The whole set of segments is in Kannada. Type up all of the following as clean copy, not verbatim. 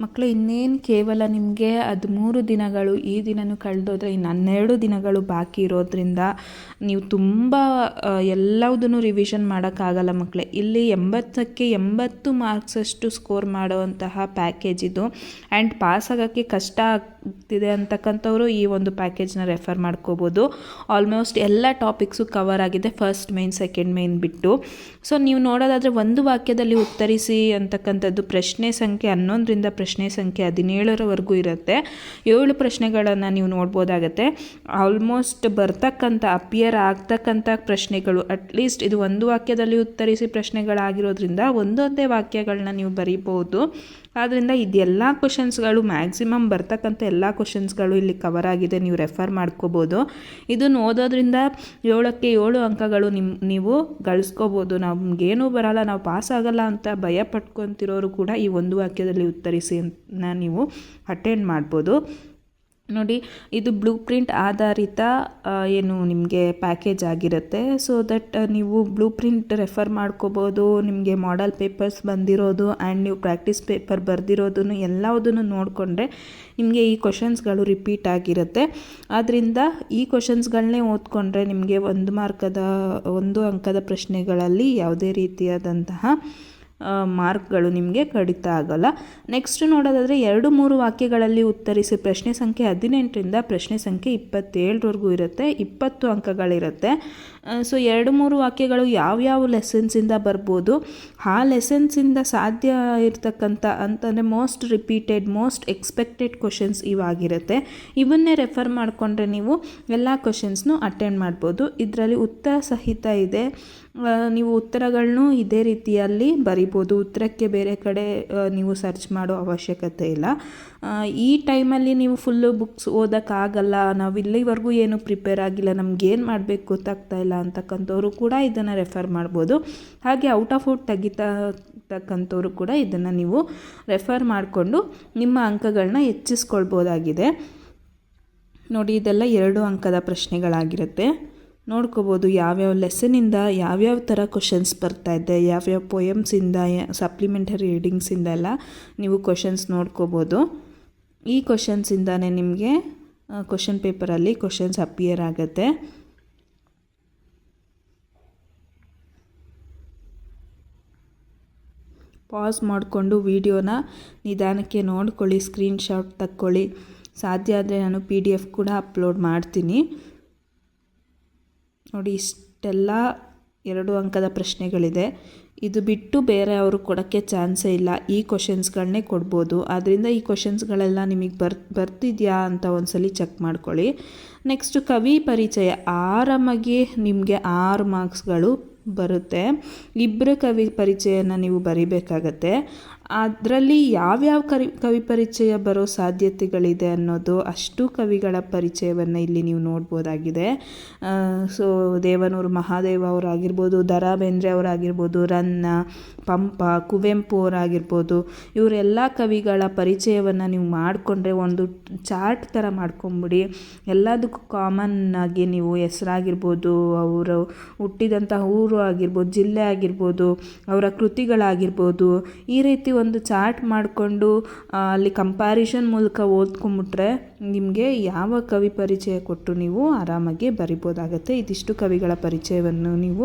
ಮಕ್ಕಳು ಇನ್ನೇನು ಕೇವಲ ನಿಮಗೆ 13 ದಿನಗಳು, ಈ ದಿನವೂ ಕಳೆದೋದ್ರೆ ಇನ್ನು 12 ದಿನಗಳು ಬಾಕಿ ಇರೋದ್ರಿಂದ ನೀವು ತುಂಬ ಎಲ್ಲದನ್ನು ರಿವಿಷನ್ ಮಾಡೋಕ್ಕಾಗಲ್ಲ ಮಕ್ಕಳೇ. ಇಲ್ಲಿ 80ಕ್ಕೆ 80 ಮಾರ್ಕ್ಸಷ್ಟು ಸ್ಕೋರ್ ಮಾಡುವಂತಹ ಪ್ಯಾಕೇಜ್ ಇದು. ಆ್ಯಂಡ್ ಪಾಸ್ ಆಗೋಕ್ಕೆ ಕಷ್ಟ ಆಗ್ತಿದೆ ಅಂತಕ್ಕಂಥವ್ರು ಈ ಒಂದು ಪ್ಯಾಕೇಜ್ನ ರೆಫರ್ ಮಾಡ್ಕೋಬೋದು. ಆಲ್ಮೋಸ್ಟ್ ಎಲ್ಲ ಟಾಪಿಕ್ಸು ಕವರ್ ಆಗಿದೆ, ಫಸ್ಟ್ ಮೇನ್ ಸೆಕೆಂಡ್ ಮೇನ್ ಬಿಟ್ಟು. ಸೊ ನೀವು ನೋಡೋದಾದರೆ ಒಂದು ವಾಕ್ಯದಲ್ಲಿ ಉತ್ತರಿಸಿ ಅಂತಕ್ಕಂಥದ್ದು ಪ್ರಶ್ನೆ ಸಂಖ್ಯೆ 11ರಿಂದ ಪ್ರಶ್ನೆ ಸಂಖ್ಯೆ 17ರವರೆಗೂ ಇರುತ್ತೆ. 7 ಪ್ರಶ್ನೆಗಳನ್ನು ನೀವು ನೋಡ್ಬೋದಾಗತ್ತೆ. ಆಲ್ಮೋಸ್ಟ್ ಬರ್ತಕ್ಕಂಥ ಅಪಿಯರ್ ಆಗ್ತಕ್ಕಂಥ ಪ್ರಶ್ನೆಗಳು ಅಟ್ಲೀಸ್ಟ್ ಇದು ಒಂದು ವಾಕ್ಯದಲ್ಲಿ ಉತ್ತರಿಸಿ ಪ್ರಶ್ನೆಗಳಾಗಿರೋದ್ರಿಂದ ಒಂದೊಂದೇ ವಾಕ್ಯಗಳನ್ನ ನೀವು ಬರೀಬೋದು. ಆದ್ದರಿಂದ ಇದೆಲ್ಲ ಕ್ವಶನ್ಸ್ಗಳು ಮ್ಯಾಕ್ಸಿಮಮ್ ಬರ್ತಕ್ಕಂಥ ಎಲ್ಲ ಕ್ವಶನ್ಸ್ಗಳು ಇಲ್ಲಿ ಕವರ್ ಆಗಿದೆ, ನೀವು ರೆಫರ್ ಮಾಡ್ಕೋಬೋದು. ಇದನ್ನು ಓದೋದ್ರಿಂದ 7ಕ್ಕೆ 7 ಅಂಕಗಳು ನೀವು ಗಳಿಸ್ಕೋಬೋದು. ನಮಗೇನೂ ಬರಲ್ಲ, ನಾವು ಪಾಸ್ ಆಗಲ್ಲ ಅಂತ ಭಯ ಪಟ್ಕೊತಿರೋರು ಕೂಡ ಈ ಒಂದು ವಾಕ್ಯದಲ್ಲಿ ಉತ್ತರಿಸಿ ನೀವು ಅಟೆಂಡ್ ಮಾಡ್ಬೋದು. ನೋಡಿ, ಇದು ಬ್ಲೂ ಪ್ರಿಂಟ್ ಆಧಾರಿತ ಏನು ನಿಮಗೆ ಪ್ಯಾಕೇಜ್ ಆಗಿರುತ್ತೆ. ಸೊ ದಟ್ ನೀವು ಬ್ಲೂ ಪ್ರಿಂಟ್ ರೆಫರ್ ಮಾಡ್ಕೋಬೋದು. ನಿಮಗೆ ಮಾಡೆಲ್ ಪೇಪರ್ಸ್ ಬಂದಿರೋದು ಆ್ಯಂಡ್ ನೀವು ಪ್ರಾಕ್ಟೀಸ್ ಪೇಪರ್ ಬರೆದಿರೋದನ್ನು ಎಲ್ಲದನ್ನು ನೋಡಿಕೊಂಡ್ರೆ ನಿಮಗೆ ಈ ಕ್ವಶನ್ಸ್ಗಳು ರಿಪೀಟ್ ಆಗಿರುತ್ತೆ. ಆದ್ದರಿಂದ ಈ ಕ್ವಶನ್ಸ್ಗಳನ್ನೇ ಓದ್ಕೊಂಡ್ರೆ ನಿಮಗೆ 1 ಅಂಕದ ಪ್ರಶ್ನೆಗಳಲ್ಲಿ ಯಾವುದೇ ರೀತಿಯಾದಂತಹ ಮಾರ್ಕ್ಗಳು ನಿಮಗೆ ಕಡಿತ ಆಗೋಲ್ಲ. ನೆಕ್ಸ್ಟ್ ನೋಡೋದಾದರೆ 2-3 ವಾಕ್ಯಗಳಲ್ಲಿ ಉತ್ತರಿಸಿ ಪ್ರಶ್ನೆ ಸಂಖ್ಯೆ 18ರಿಂದ ಪ್ರಶ್ನೆ ಸಂಖ್ಯೆ 27ರವರೆಗೂ ಇರುತ್ತೆ, 20 ಅಂಕಗಳಿರುತ್ತೆ. ಸೊ 2-3 ವಾಕ್ಯಗಳು ಯಾವ್ಯಾವ ಲೆಸನ್ಸಿಂದ ಬರ್ಬೋದು, ಆ ಲೆಸನ್ಸಿಂದ ಸಾಧ್ಯ ಇರ್ತಕ್ಕಂಥ ಅಂತಂದರೆ most repeated most expected questions ಇವಾಗಿರುತ್ತೆ. ಇವನ್ನೇ ರೆಫರ್ ಮಾಡಿಕೊಂಡ್ರೆ ನೀವು ಎಲ್ಲ ಕ್ವಶನ್ಸ್ನು ಅಟೆಂಡ್ ಮಾಡ್ಬೋದು. ಇದರಲ್ಲಿ ಉತ್ತರ ಸಹಿತ ಇದೆ, ನೀವು ಉತ್ತರಗಳನ್ನೂ ಇದೇ ರೀತಿಯಲ್ಲಿ ಬರಿಬೋದು. ಉತ್ತರಕ್ಕೆ ಬೇರೆ ಕಡೆ ನೀವು ಸರ್ಚ್ ಮಾಡೋ ಅವಶ್ಯಕತೆ ಇಲ್ಲ. ಈ ಟೈಮಲ್ಲಿ ನೀವು ಫುಲ್ಲು ಬುಕ್ಸ್ ಓದೋಕ್ಕಾಗಲ್ಲ, ನಾವು ಇಲ್ಲಿವರೆಗೂ ಏನು ಪ್ರಿಪೇರ್ ಆಗಿಲ್ಲ, ನಮಗೇನು ಮಾಡಬೇಕು ಗೊತ್ತಾಗ್ತಾ ಇಲ್ಲ ಅಂತಕ್ಕಂಥವ್ರು ಕೂಡ ಇದನ್ನು ರೆಫರ್ ಮಾಡ್ಬೋದು. ಹಾಗೆ ಔಟ್ ಆಫ್ ಔಟ್ ತೆಗಿತಕ್ಕಂಥವ್ರು ಕೂಡ ಇದನ್ನು ನೀವು ರೆಫರ್ ಮಾಡಿಕೊಂಡು ನಿಮ್ಮ ಅಂಕಗಳನ್ನ ಹೆಚ್ಚಿಸ್ಕೊಳ್ಬೋದಾಗಿದೆ. ನೋಡಿ, ಇದೆಲ್ಲ 2 ಅಂಕದ ಪ್ರಶ್ನೆಗಳಾಗಿರುತ್ತೆ. ನೋಡ್ಕೋಬೋದು ಯಾವ್ಯಾವ ಲೆಸನಿಂದ ಯಾವ್ಯಾವ ಥರ ಕ್ವಶನ್ಸ್ ಬರ್ತಾಯಿದೆ, ಯಾವ್ಯಾವ ಪೊಯಮ್ಸಿಂದ, ಸಪ್ಲಿಮೆಂಟರಿ ರೀಡಿಂಗ್ಸಿಂದ ಎಲ್ಲ ನೀವು ಕ್ವಶನ್ಸ್ ನೋಡ್ಕೋಬೋದು. ಈ ಕ್ವಶನ್ಸಿಂದಾನೇ ನಿಮಗೆ ಕ್ವಶನ್ ಪೇಪರಲ್ಲಿ ಕ್ವಶನ್ಸ್ ಅಪಿಯರ್ ಆಗುತ್ತೆ. ಪಾಸ್ ಮಾಡಿಕೊಂಡು ವಿಡಿಯೋನ ನಿಧಾನಕ್ಕೆ ನೋಡ್ಕೊಳ್ಳಿ, ಸ್ಕ್ರೀನ್ಶಾಟ್ ತಕ್ಕೊಳ್ಳಿ. ಸಾಧ್ಯ ಆದರೆ ನಾನು PDF ಕೂಡ ಅಪ್ಲೋಡ್ ಮಾಡ್ತೀನಿ. ನೋಡಿ, ಇಷ್ಟೆಲ್ಲ 2 ಅಂಕದ ಪ್ರಶ್ನೆಗಳಿದೆ. ಇದು ಬಿಟ್ಟು ಬೇರೆ ಅವರು ಕೊಡೋಕ್ಕೆ ಚಾನ್ಸೇ ಇಲ್ಲ, ಈ ಕ್ವಶನ್ಸ್ಗಳನ್ನೇ ಕೊಡ್ಬೋದು. ಆದ್ದರಿಂದ ಈ ಕ್ವಶನ್ಸ್ಗಳೆಲ್ಲ ನಿಮಗೆ ಬರ್ತಿದೆಯಾ ಅಂತ ಒಂದ್ಸಲಿ ಚೆಕ್ ಮಾಡ್ಕೊಳ್ಳಿ. ನೆಕ್ಸ್ಟು ಕವಿ ಪರಿಚಯ, ಆರಾಮಾಗಿ ನಿಮಗೆ 6 ಮಾರ್ಕ್ಸ್ಗಳು ಬರುತ್ತೆ. 2 ಕವಿ ಪರಿಚಯನ ನೀವು ಬರಿಬೇಕಾಗತ್ತೆ. ಅದರಲ್ಲಿ ಯಾವ್ಯಾವ ಕವಿ ಪರಿಚಯ ಬರೋ ಸಾಧ್ಯತೆಗಳಿದೆ ಅನ್ನೋದು ಅಷ್ಟು ಕವಿಗಳ ಪರಿಚಯವನ್ನು ಇಲ್ಲಿ ನೀವು ನೋಡ್ಬೋದಾಗಿದೆ. ಸೊ ದೇವನೂರು ಮಹಾದೇವ ಅವರಾಗಿರ್ಬೋದು, ದ ರಾ ಬೇಂದ್ರೆ ಅವರಾಗಿರ್ಬೋದು, ರನ್ನ, ಪಂಪ, ಕುವೆಂಪು ಅವರಾಗಿರ್ಬೋದು, ಇವರೆಲ್ಲ ಕವಿಗಳ ಪರಿಚಯವನ್ನು ನೀವು ಮಾಡಿಕೊಂಡ್ರೆ ಒಂದು ಚಾರ್ಟ್ ಥರ ಮಾಡ್ಕೊಂಬಿಡಿ. ಎಲ್ಲದಕ್ಕೂ ಕಾಮನ್ ಆಗಿ ನೀವು ಹೆಸರಾಗಿರ್ಬೋದು, ಅವರು ಹುಟ್ಟಿದಂಥ ಊರು ಆಗಿರ್ಬೋದು, ಜಿಲ್ಲೆ ಆಗಿರ್ಬೋದು, ಅವರ ಕೃತಿಗಳಾಗಿರ್ಬೋದು, ಈ ರೀತಿ ಒಂದು ಚಾರ್ಟ್ ಮಾಡಿಕೊಂಡು ಅಲ್ಲಿ ಕಂಪ್ಯಾರಿಷನ್ ಮೂಲಕ ಓದ್ಕೊಂಬಿಟ್ರೆ ನಿಮಗೆ ಯಾವ ಕವಿ ಪರಿಚಯ ಕೊಟ್ಟು ನೀವು ಆರಾಮಾಗಿ ಬರಿಬೋದಾಗತ್ತೆ. ಇದಿಷ್ಟು ಕವಿಗಳ ಪರಿಚಯವನ್ನು ನೀವು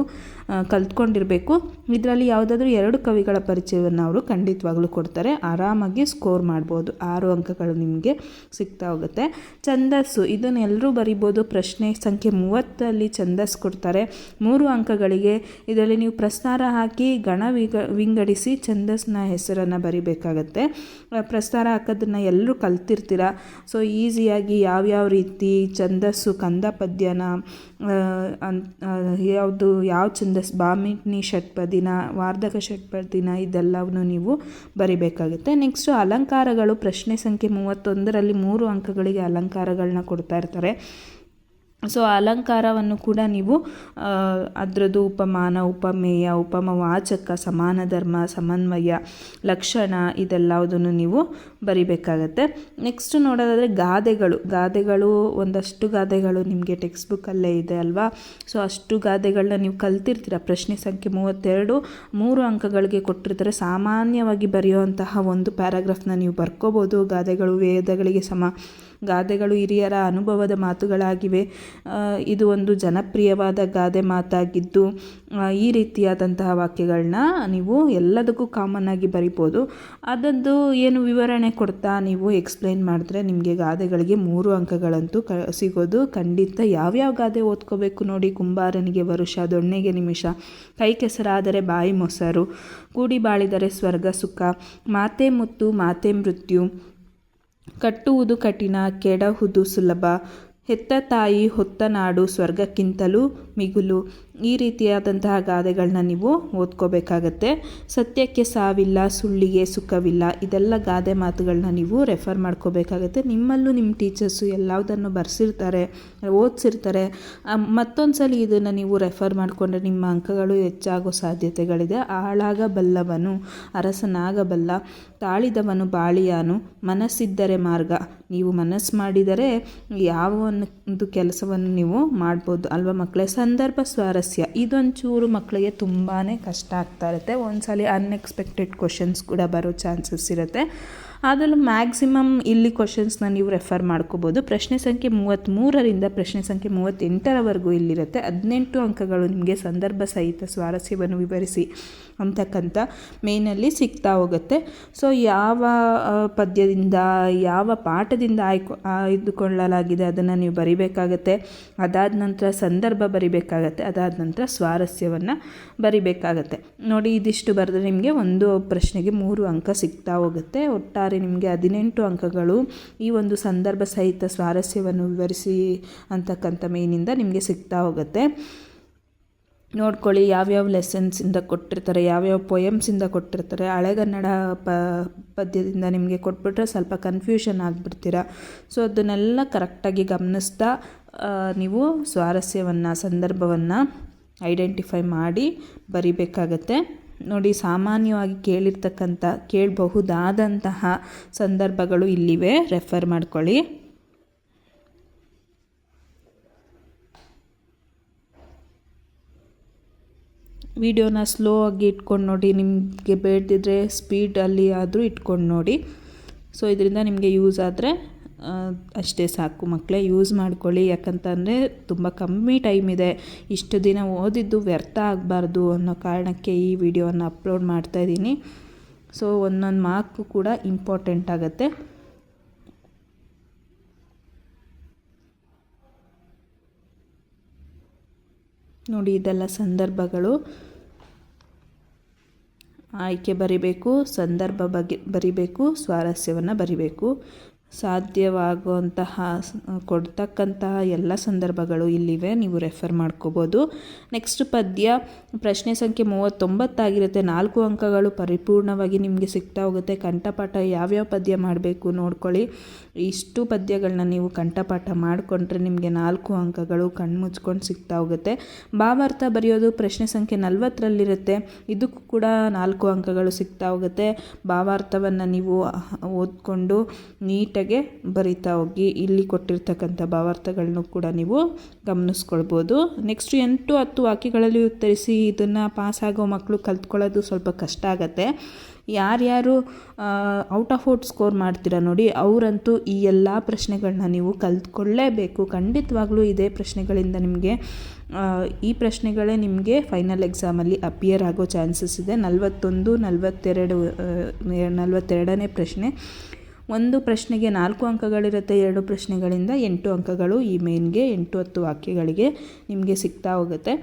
ಕಲ್ತ್ಕೊಂಡಿರಬೇಕು. ಇದರಲ್ಲಿ ಯಾವುದಾದ್ರೂ 2 ಕವಿಗಳ ಪರಿಚಯವನ್ನು ಅವರು ಖಂಡಿತವಾಗ್ಲೂ ಕೊಡ್ತಾರೆ. ಆರಾಮಾಗಿ ಸ್ಕೋರ್ ಮಾಡ್ಬೋದು, 6 ಅಂಕಗಳು ನಿಮಗೆ ಸಿಗ್ತಾ ಹೋಗುತ್ತೆ. ಛಂದಸ್ಸು, ಇದನ್ನೆಲ್ಲರೂ ಬರಿಬೋದು. ಪ್ರಶ್ನೆ ಸಂಖ್ಯೆ 30ಅಲ್ಲಿ ಛಂದಸ್ಸು ಕೊಡ್ತಾರೆ 3 ಅಂಕಗಳಿಗೆ. ಇದರಲ್ಲಿ ನೀವು ಪ್ರಸ್ತಾರ ಹಾಕಿ ವಿಂಗಡಿಸಿ ಛಂದಸ್ಸಿನ ಹೆಸರನ್ನು ಬರಿಬೇಕಾಗತ್ತೆ. ಪ್ರಸ್ತಾರ ಹಾಕೋದನ್ನು ಎಲ್ಲರೂ ಕಲ್ತಿರ್ತೀರ. ಸೊ ಈಸಿಯಾಗಿ ಯಾವ್ಯಾವ ರೀತಿ ಛಂದಸ್ಸು, ಕಂದ ಪದ್ಯನ, ಯಾವ ಛಂದಸ್ಸು, ಭಾಮಿನಿ ಷಟ್ಪದಿನ, ವಾರ್ಧಕ ಷಟ್ಪದಿನ, ಇದೆಲ್ಲವನ್ನು ನೀವು ಬರಿಬೇಕಾಗುತ್ತೆ. ನೆಕ್ಸ್ಟು ಅಲಂಕಾರಗಳು, ಪ್ರಶ್ನೆ ಸಂಖ್ಯೆ 31ರಲ್ಲಿ 3 ಅಂಕಗಳಿಗೆ ಅಲಂಕಾರಗಳನ್ನ ಕೊಡ್ತಾ ಇರ್ತಾರೆ. ಸೊ ಅಲಂಕಾರವನ್ನು ಕೂಡ ನೀವು ಅದರದ್ದು ಉಪಮಾನ, ಉಪಮೇಯ, ಉಪಮವಾಚಕ, ಸಮಾನ ಧರ್ಮ, ಸಮನ್ವಯ, ಲಕ್ಷಣ ಇದೆಲ್ಲದನ್ನು ನೀವು ಬರಿಬೇಕಾಗತ್ತೆ. ನೆಕ್ಸ್ಟ್ ನೋಡೋದಾದರೆ ಗಾದೆಗಳು ಒಂದಷ್ಟು ಗಾದೆಗಳು ನಿಮಗೆ ಟೆಕ್ಸ್ಟ್ ಬುಕ್ಕಲ್ಲೇ ಇದೆ ಅಲ್ವಾ. ಸೊ ಅಷ್ಟು ಗಾದೆಗಳನ್ನ ನೀವು ಕಲ್ತಿರ್ತೀರ. ಪ್ರಶ್ನೆ ಸಂಖ್ಯೆ 32 3 ಅಂಕಗಳಿಗೆ ಕೊಟ್ಟಿರ್ತಾರೆ. ಸಾಮಾನ್ಯವಾಗಿ ಬರೆಯುವಂತಹ ಒಂದು ಪ್ಯಾರಾಗ್ರಾಫ್ನ ನೀವು ಬರ್ಕೋಬೋದು. ಗಾದೆಗಳು ವೇದಗಳಿಗೆ ಸಮ. ಗಾದೆಗಳು ಹಿರಿಯರ ಅನುಭವದ ಮಾತುಗಳಾಗಿವೆ. ಇದು ಒಂದು ಜನಪ್ರಿಯವಾದ ಗಾದೆ ಮಾತಾಗಿದ್ದು ಈ ರೀತಿಯಾದಂತಹ ವಾಕ್ಯಗಳನ್ನ ನೀವು ಎಲ್ಲದಕ್ಕೂ ಕಾಮನ್ ಆಗಿ ಬರಿಬೋದು. ಅದದ್ದು ಏನು ವಿವರಣೆ ಕೊಡ್ತಾ ನೀವು ಎಕ್ಸ್ಪ್ಲೈನ್ ಮಾಡಿದ್ರೆ ನಿಮಗೆ ಗಾದೆಗಳಿಗೆ 3 ಅಂಕಗಳಂತೂ ಸಿಗೋದು ಖಂಡಿತ. ಯಾವ್ಯಾವ ಗಾದೆ ಓದ್ಕೋಬೇಕು ನೋಡಿ. ಕುಂಬಾರನಿಗೆ ವರುಷ, ದೊಣ್ಣೆಗೆ ನಿಮಿಷ, ಕೈ ಕೆಸರಾದರೆ ಬಾಯಿ ಮೊಸರು, ಕೂಡಿ ಬಾಳಿದರೆ ಸ್ವರ್ಗ ಸುಖ, ಮಾತೆ ಮುತ್ತು ಮಾತೆ ಮೃತ್ಯು, ಕಟ್ಟುವುದು ಕಠಿಣ ಕೆಡಹುದು ಸುಲಭ, ಹೆತ್ತ ತಾಯಿ ಹೊತ್ತ ನಾಡು ಸ್ವರ್ಗಕ್ಕಿಂತಲೂ ಮಿಗುಲು. ಈ ರೀತಿಯಾದಂತಹ ಗಾದೆಗಳನ್ನ ನೀವು ಓದ್ಕೋಬೇಕಾಗತ್ತೆ. ಸತ್ಯಕ್ಕೆ ಸಾವಿಲ್ಲ, ಸುಳ್ಳಿಗೆ ಸುಖವಿಲ್ಲ. ಇದೆಲ್ಲ ಗಾದೆ ಮಾತುಗಳನ್ನ ನೀವು ರೆಫರ್ ಮಾಡ್ಕೋಬೇಕಾಗತ್ತೆ. ನಿಮ್ಮಲ್ಲೂ ನಿಮ್ಮ ಟೀಚರ್ಸು ಎಲ್ಲದನ್ನು ಬರೆಸಿರ್ತಾರೆ, ಓದಿಸಿರ್ತಾರೆ. ಮತ್ತೊಂದು ಸಲ ಇದನ್ನು ನೀವು ರೆಫರ್ ಮಾಡಿಕೊಂಡ್ರೆ ನಿಮ್ಮ ಅಂಕಗಳು ಹೆಚ್ಚಾಗೋ ಸಾಧ್ಯತೆಗಳಿದೆ. ಆಳಾಗಬಲ್ಲವನು ಅರಸನಾಗಬಲ್ಲ, ತಾಳಿದವನು ಬಾಳಿಯಾನು, ಮನಸ್ಸಿದ್ದರೆ ಮಾರ್ಗ. ನೀವು ಮನಸ್ಸು ಮಾಡಿದರೆ ಯಾವ ಒಂದು ಕೆಲಸವನ್ನು ನೀವು ಮಾಡ್ಬೋದು ಅಲ್ವಾ ಮಕ್ಕಳೇ. ಸಂದರ್ಭ ಸ್ವಾರಸ್ಯ ಇದೊಂಚೂರು ಮಕ್ಕಳಿಗೆ ತುಂಬಾ ಕಷ್ಟ ಆಗ್ತಾ ಇರುತ್ತೆ. ಒಂದ್ಸಲ ಅನ್ಎಕ್ಸ್ಪೆಕ್ಟೆಡ್ ಕ್ವಶನ್ಸ್ ಕೂಡ ಬರೋ ಚಾನ್ಸಸ್ ಇರುತ್ತೆ. ಅದರಲ್ಲೂ ಮ್ಯಾಕ್ಸಿಮಮ್ ಇಲ್ಲಿ ಕ್ವಶನ್ಸ್ನ ನೀವು ರೆಫರ್ ಮಾಡ್ಕೋಬೋದು. ಪ್ರಶ್ನೆ ಸಂಖ್ಯೆ 33ರಿಂದ ಪ್ರಶ್ನೆ ಸಂಖ್ಯೆ 38ರವರೆಗೂ ಇಲ್ಲಿರುತ್ತೆ. 18 ಅಂಕಗಳು ನಿಮಗೆ ಸಂದರ್ಭ ಸಹಿತ ಸ್ವಾರಸ್ಯವನ್ನು ವಿವರಿಸಿ ಅಂತಕ್ಕಂಥ ಮೇನಲ್ಲಿ ಸಿಗ್ತಾ ಹೋಗುತ್ತೆ. ಸೊ ಯಾವ ಪದ್ಯದಿಂದ ಯಾವ ಪಾಠದಿಂದ ಆಯ್ದುಕೊಳ್ಳಲಾಗಿದೆ ಅದನ್ನು ನೀವು ಬರಿಬೇಕಾಗತ್ತೆ. ಅದಾದ ನಂತರ ಸಂದರ್ಭ ಬರಿಬೇಕಾಗತ್ತೆ. ಅದಾದ ನಂತರ ಸ್ವಾರಸ್ಯವನ್ನು ಬರಿಬೇಕಾಗತ್ತೆ. ನೋಡಿ, ಇದಿಷ್ಟು ಬರೆದ್ರೆ ನಿಮಗೆ ಒಂದು ಪ್ರಶ್ನೆಗೆ 3 ಅಂಕ ಸಿಗ್ತಾ ಹೋಗುತ್ತೆ. ಒಟ್ಟಾರೆ ನಿಮಗೆ 18 ಅಂಕಗಳು ಈ ಒಂದು ಸಂದರ್ಭ ಸಹಿತ ಸ್ವಾರಸ್ಯವನ್ನು ವಿವರಿಸಿ ಅಂತಕ್ಕಂಥ ಮೇನಿಂದ ನಿಮಗೆ ಸಿಗ್ತಾ ಹೋಗುತ್ತೆ. ನೋಡ್ಕೊಳ್ಳಿ, ಯಾವ್ಯಾವ ಲೆಸನ್ಸಿಂದ ಕೊಟ್ಟಿರ್ತಾರೆ, ಯಾವ್ಯಾವ ಪೊಯಮ್ಸಿಂದ ಕೊಟ್ಟಿರ್ತಾರೆ. ಹಳೆಗನ್ನಡ ಪದ್ಯದಿಂದ ನಿಮಗೆ ಕೊಟ್ಬಿಟ್ರೆ ಸ್ವಲ್ಪ ಕನ್ಫ್ಯೂಷನ್ ಆಗಿಬಿಡ್ತೀರ. ಸೊ ಅದನ್ನೆಲ್ಲ ಕರೆಕ್ಟಾಗಿ ಗಮನಿಸ್ತಾ ನೀವು ಸ್ವಾರಸ್ಯವನ್ನು, ಸಂದರ್ಭವನ್ನು ಐಡೆಂಟಿಫೈ ಮಾಡಿ ಬರಿಬೇಕಾಗತ್ತೆ. ನೋಡಿ, ಸಾಮಾನ್ಯವಾಗಿ ಕೇಳಬಹುದಾದಂತಹ ಸಂದರ್ಭಗಳು ಇಲ್ಲಿವೆ, ರೆಫರ್ ಮಾಡ್ಕೊಳ್ಳಿ. ವಿಡಿಯೋನ ಸ್ಲೋ ಆಗಿ ಇಟ್ಕೊಂಡು ನೋಡಿ. ನಿಮಗೆ ಬೇಡದಿದ್ರೆ ಸ್ಪೀಡಲ್ಲಿ ಆದರೂ ಇಟ್ಕೊಂಡು ನೋಡಿ. ಸೊ ಇದರಿಂದ ನಿಮಗೆ ಯೂಸ್ ಆದರೆ ಅಷ್ಟೇ ಸಾಕು ಮಕ್ಕಳೇ. ಯೂಸ್ ಮಾಡ್ಕೊಳ್ಳಿ. ಯಾಕಂತಂದರೆ ತುಂಬ ಕಮ್ಮಿ ಟೈಮ್ ಇದೆ. ಇಷ್ಟು ದಿನ ಓದಿದ್ದು ವ್ಯರ್ಥ ಆಗಬಾರ್ದು ಅನ್ನೋ ಕಾರಣಕ್ಕೆ ಈ ವಿಡಿಯೋವನ್ನು ಅಪ್ಲೋಡ್ ಮಾಡ್ತಾಯಿದ್ದೀನಿ. ಸೊ ಒಂದೊಂದು ಮಾರ್ಕು ಕೂಡ ಇಂಪಾರ್ಟೆಂಟ್ ಆಗುತ್ತೆ. ನೋಡಿ, ಇದೆಲ್ಲ ಸಂದರ್ಭಗಳು. ಆಯ್ಕೆ ಬರಿಬೇಕು, ಸಂದರ್ಭ ಬಗ್ಗೆ ಬರಿಬೇಕು, ಸ್ವಾರಸ್ಯವನ್ನು ಬರಿಬೇಕು. ಸಾಧ್ಯವಾಗುವಂತಹ ಕೊಡ್ತಕ್ಕಂತಹ ಎಲ್ಲ ಸಂದರ್ಭಗಳು ಇಲ್ಲಿವೆ, ನೀವು ರೆಫರ್ ಮಾಡ್ಕೋಬೋದು. ನೆಕ್ಸ್ಟ್ ಪದ್ಯ ಪ್ರಶ್ನೆ ಸಂಖ್ಯೆ 39 ಆಗಿರುತ್ತೆ. 4 ಅಂಕಗಳು ಪರಿಪೂರ್ಣವಾಗಿ ನಿಮಗೆ ಸಿಗ್ತಾ ಹೋಗುತ್ತೆ. ಕಂಠಪಾಠ ಯಾವ್ಯಾವ ಪದ್ಯ ಮಾಡಬೇಕು ನೋಡ್ಕೊಳ್ಳಿ. ಇಷ್ಟು ಪದ್ಯಗಳನ್ನ ನೀವು ಕಂಠಪಾಠ ಮಾಡಿಕೊಂಡ್ರೆ ನಿಮಗೆ 4 ಅಂಕಗಳು ಕಣ್ಮುಚ್ಕೊಂಡು ಸಿಗ್ತಾ ಹೋಗುತ್ತೆ. ಭಾವಾರ್ಥ ಬರೆಯೋದು ಪ್ರಶ್ನೆ ಸಂಖ್ಯೆ 40ರಲ್ಲಿರುತ್ತೆ. ಇದಕ್ಕೂ ಕೂಡ 4 ಅಂಕಗಳು ಸಿಗ್ತಾ ಹೋಗುತ್ತೆ. ಭಾವಾರ್ಥವನ್ನು ನೀವು ಓದ್ಕೊಂಡು ನೀಟಾಗಿ ಬರಿತಾ ಹೋಗಿ. ಇಲ್ಲಿ ಕೊಟ್ಟಿರ್ತಕ್ಕಂಥ ಭಾವಾರ್ಥಗಳನ್ನು ಕೂಡ ನೀವು ಗಮನಿಸ್ಕೊಳ್ಬೋದು. ನೆಕ್ಸ್ಟ್ 8, 10 ವಾಕ್ಯಗಳಲ್ಲಿ ಉತ್ತರಿಸಿ. ಇದನ್ನು ಪಾಸಾಗೋ ಮಕ್ಕಳು ಕಲ್ತ್ಕೊಳ್ಳೋದು ಸ್ವಲ್ಪ ಕಷ್ಟ ಆಗುತ್ತೆ. ಯಾರ್ಯಾರು ಔಟ್ ಆಫ್ ಔಟ್ ಸ್ಕೋರ್ ಮಾಡ್ತೀರಾ ನೋಡಿ, ಅವರಂತೂ ಈ ಎಲ್ಲ ಪ್ರಶ್ನೆಗಳನ್ನ ನೀವು ಕಲ್ತ್ಕೊಳ್ಳೇಬೇಕು. ಖಂಡಿತವಾಗ್ಲೂ ಇದೇ ಪ್ರಶ್ನೆಗಳಿಂದ ನಿಮಗೆ ಈ ಪ್ರಶ್ನೆಗಳೇ ನಿಮಗೆ ಫೈನಲ್ ಎಕ್ಸಾಮಲ್ಲಿ ಅಪಿಯರ್ ಆಗೋ ಚಾನ್ಸಸ್ ಇದೆ. 41, 42ನೇ ಪ್ರಶ್ನೆ. ಒಂದು ಪ್ರಶ್ನೆಗೆ 4 ಅಂಕಗಳಿರುತ್ತೆ. 2 ಪ್ರಶ್ನೆಗಳಿಂದ 8 ಅಂಕಗಳು ಈ ಮೇನ್ಗೆ 8, 10 ವಾಕ್ಯಗಳಿಗೆ ನಿಮಗೆ ಸಿಗ್ತಾ ಹೋಗುತ್ತೆ.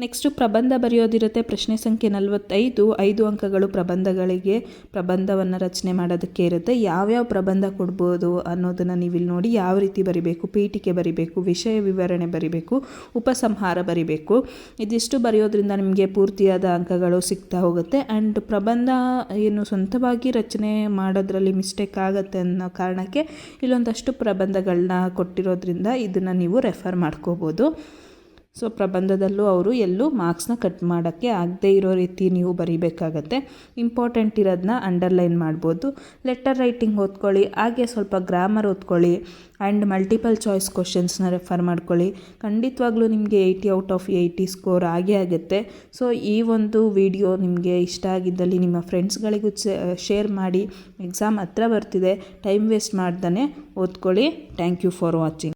ನೆಕ್ಸ್ಟು ಪ್ರಬಂಧ ಬರೆಯೋದಿರುತ್ತೆ. ಪ್ರಶ್ನೆ ಸಂಖ್ಯೆ 45, 5 ಅಂಕಗಳು ಪ್ರಬಂಧಗಳಿಗೆ, ಪ್ರಬಂಧವನ್ನು ರಚನೆ ಮಾಡೋದಕ್ಕೆ ಇರುತ್ತೆ. ಯಾವ್ಯಾವ ಪ್ರಬಂಧ ಕೊಡ್ಬೋದು ಅನ್ನೋದನ್ನು ನೀವಿಲ್ಲಿ ನೋಡಿ. ಯಾವ ರೀತಿ ಬರಿಬೇಕು, ಪೀಠಿಕೆ ಬರಿಬೇಕು, ವಿಷಯ ವಿವರಣೆ ಬರಿಬೇಕು, ಉಪಸಂಹಾರ ಬರಿಬೇಕು. ಇದಿಷ್ಟು ಬರೆಯೋದ್ರಿಂದ ನಿಮಗೆ ಪೂರ್ತಿಯಾದ ಅಂಕಗಳು ಸಿಗ್ತಾ ಹೋಗುತ್ತೆ. ಆ್ಯಂಡ್ ಪ್ರಬಂಧ ಏನು ಸ್ವಂತವಾಗಿ ರಚನೆ ಮಾಡೋದ್ರಲ್ಲಿ ಮಿಸ್ಟೇಕ್ ಆಗುತ್ತೆ ಅನ್ನೋ ಕಾರಣಕ್ಕೆ ಇಲ್ಲೊಂದಷ್ಟು ಪ್ರಬಂಧಗಳನ್ನ ಕೊಟ್ಟಿರೋದ್ರಿಂದ ಇದನ್ನು ನೀವು ರೆಫರ್ ಮಾಡ್ಕೋಬೋದು. ಸೊ ಪ್ರಬಂಧದಲ್ಲೂ ಅವರು ಎಲ್ಲೂ ಮಾರ್ಕ್ಸ್ನ ಕಟ್ ಮಾಡೋಕ್ಕೆ ಆಗದೇ ಇರೋ ರೀತಿ ನೀವು ಬರೀಬೇಕಾಗತ್ತೆ. ಇಂಪಾರ್ಟೆಂಟ್ ಇರೋದನ್ನ ಅಂಡರ್ಲೈನ್ ಮಾಡ್ಬೋದು. ಲೆಟರ್ ರೈಟಿಂಗ್ ಓದ್ಕೊಳ್ಳಿ, ಹಾಗೆ ಸ್ವಲ್ಪ ಗ್ರಾಮರ್ ಓದ್ಕೊಳ್ಳಿ ಆ್ಯಂಡ್ ಮಲ್ಟಿಪಲ್ ಚಾಯ್ಸ್ ಕ್ವಶನ್ಸ್ನ ರೆಫರ್ ಮಾಡ್ಕೊಳ್ಳಿ. ಖಂಡಿತವಾಗ್ಲೂ ನಿಮಗೆ 80 ಔಟ್ ಆಫ್ 80 ಸ್ಕೋರ್ ಆಗೇ ಆಗುತ್ತೆ. ಸೊ ಈ ಒಂದು ವಿಡಿಯೋ ನಿಮಗೆ ಇಷ್ಟ ಆಗಿದ್ದಲ್ಲಿ ನಿಮ್ಮ ಫ್ರೆಂಡ್ಸ್ಗಳಿಗೂ ಶೇರ್ ಮಾಡಿ. ಎಕ್ಸಾಮ್ ಹತ್ರ ಬರ್ತಿದೆ, ಟೈಮ್ ವೇಸ್ಟ್ ಮಾಡ್ದೇ ಓದ್ಕೊಳ್ಳಿ. Thank you for watching.